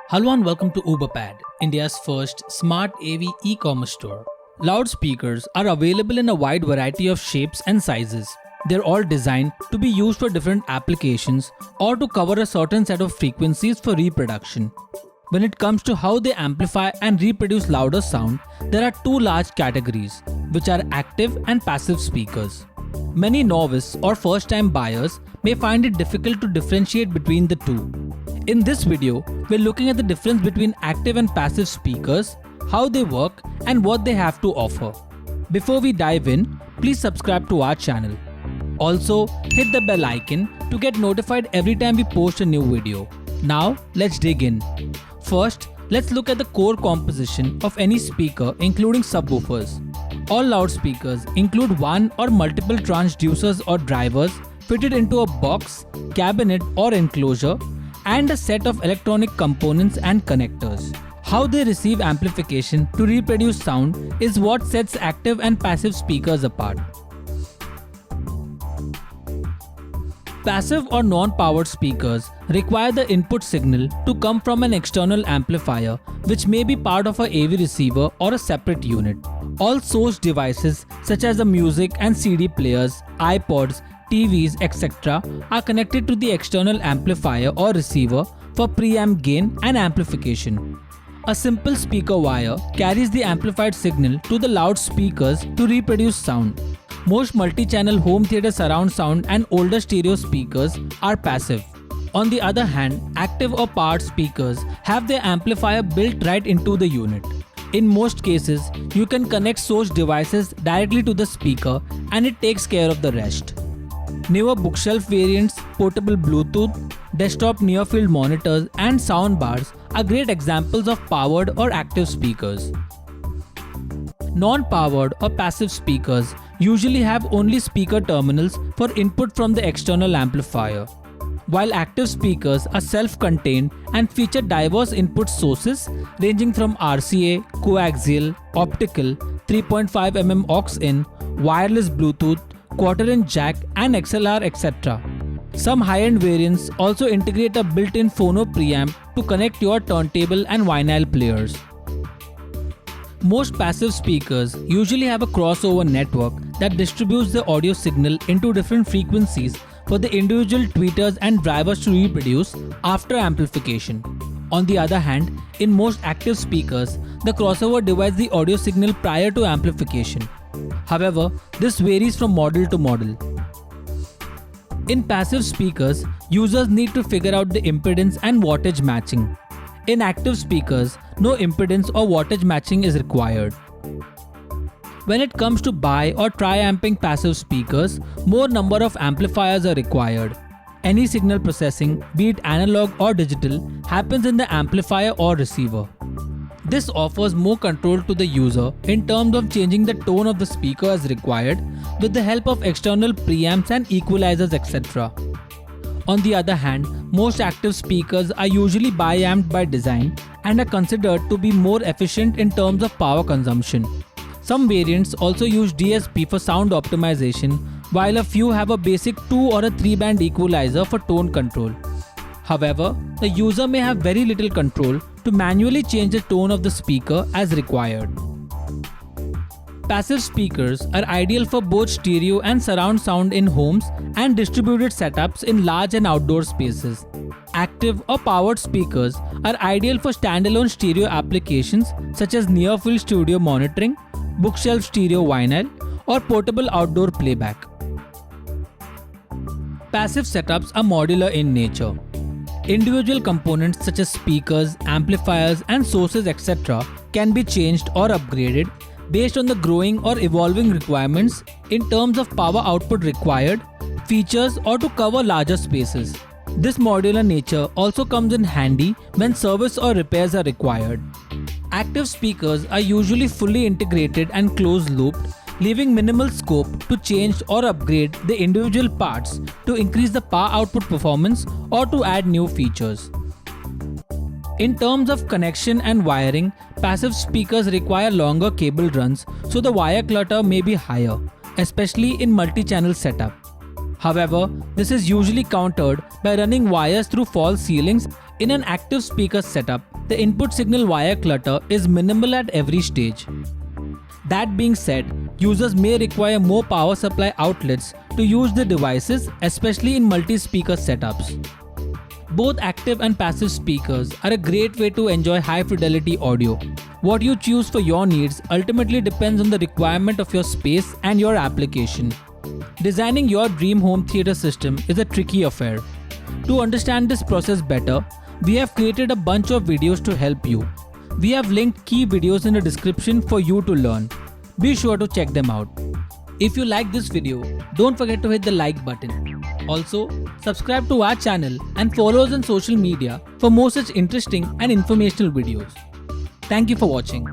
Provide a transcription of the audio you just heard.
Hello and welcome to Uberpad, India's first smart AV e-commerce store. Loudspeakers are available in a wide variety of shapes and sizes. They're all designed to be used for different applications or to cover a certain set of frequencies for reproduction. When it comes to how they amplify and reproduce louder sound, there are two large categories, which are active and passive speakers. Many novice or first-time buyers may find it difficult to differentiate between the two. In this video, we're looking at the difference between active and passive speakers, how they work, and what they have to offer. Before we dive in, please subscribe to our channel. Also, hit the bell icon to get notified every time we post a new video. Now, let's dig in. First, let's look at the core composition of any speaker, including subwoofers. All loudspeakers include one or multiple transducers or drivers fitted into a box, cabinet or enclosure, and a set of electronic components and connectors. How they receive amplification to reproduce sound is what sets active and passive speakers apart. Passive or non-powered speakers require the input signal to come from an external amplifier, which may be part of a AV receiver or a separate unit. All source devices such as the music and CD players, iPods, TVs, etc. are connected to the external amplifier or receiver for preamp gain and amplification. A simple speaker wire carries the amplified signal to the loudspeakers to reproduce sound. Most multi-channel home theater surround sound and older stereo speakers are passive. On the other hand, active or powered speakers have their amplifier built right into the unit. In most cases, you can connect source devices directly to the speaker and it takes care of the rest. Newer bookshelf variants, portable Bluetooth, desktop near-field monitors and soundbars are great examples of powered or active speakers. Non-powered or passive speakers usually have only speaker terminals for input from the external amplifier, while active speakers are self-contained and feature diverse input sources ranging from RCA, coaxial, optical, 3.5mm aux-in, wireless Bluetooth, quarter-inch jack and XLR, etc. Some high-end variants also integrate a built-in phono preamp to connect your turntable and vinyl players. Most passive speakers usually have a crossover network that distributes the audio signal into different frequencies for the individual tweeters and drivers to reproduce after amplification. On the other hand, in most active speakers, the crossover divides the audio signal prior to amplification. However, this varies from model to model. In passive speakers, users need to figure out the impedance and wattage matching. In active speakers, no impedance or wattage matching is required. When it comes to bi or tri-amping passive speakers, more number of amplifiers are required. Any signal processing, be it analog or digital, happens in the amplifier or receiver. This offers more control to the user in terms of changing the tone of the speaker as required with the help of external preamps and equalizers, etc. On the other hand, most active speakers are usually bi-amped by design and are considered to be more efficient in terms of power consumption. Some variants also use DSP for sound optimization, while a few have a basic 2 or a 3-band equalizer for tone control. However, the user may have very little control to manually change the tone of the speaker as required. Passive speakers are ideal for both stereo and surround sound in homes and distributed setups in large and outdoor spaces. Active or powered speakers are ideal for standalone stereo applications such as near-field studio monitoring, bookshelf stereo vinyl, or portable outdoor playback. Passive setups are modular in nature. Individual components such as speakers, amplifiers, and sources, etc. can be changed or upgraded based on the growing or evolving requirements in terms of power output required, features, or to cover larger spaces. This modular nature also comes in handy when service or repairs are required. Active speakers are usually fully integrated and closed-looped, leaving minimal scope to change or upgrade the individual parts to increase the power output performance or to add new features. In terms of connection and wiring, passive speakers require longer cable runs, so the wire clutter may be higher, especially in multi-channel setup. However, this is usually countered by running wires through false ceilings In an active speaker setup, the input signal wire clutter is minimal at every stage. That being said, users may require more power supply outlets to use the devices, especially in multi-speaker setups. Both active and passive speakers are a great way to enjoy high-fidelity audio. What you choose for your needs ultimately depends on the requirement of your space and your application. Designing your dream home theater system is a tricky affair. To understand this process better, we have created a bunch of videos to help you. We have linked key videos in the description for you to learn. Be sure to check them out. If you like this video, don't forget to hit the like button. Also, subscribe to our channel and follow us on social media for more such interesting and informational videos. Thank you for watching.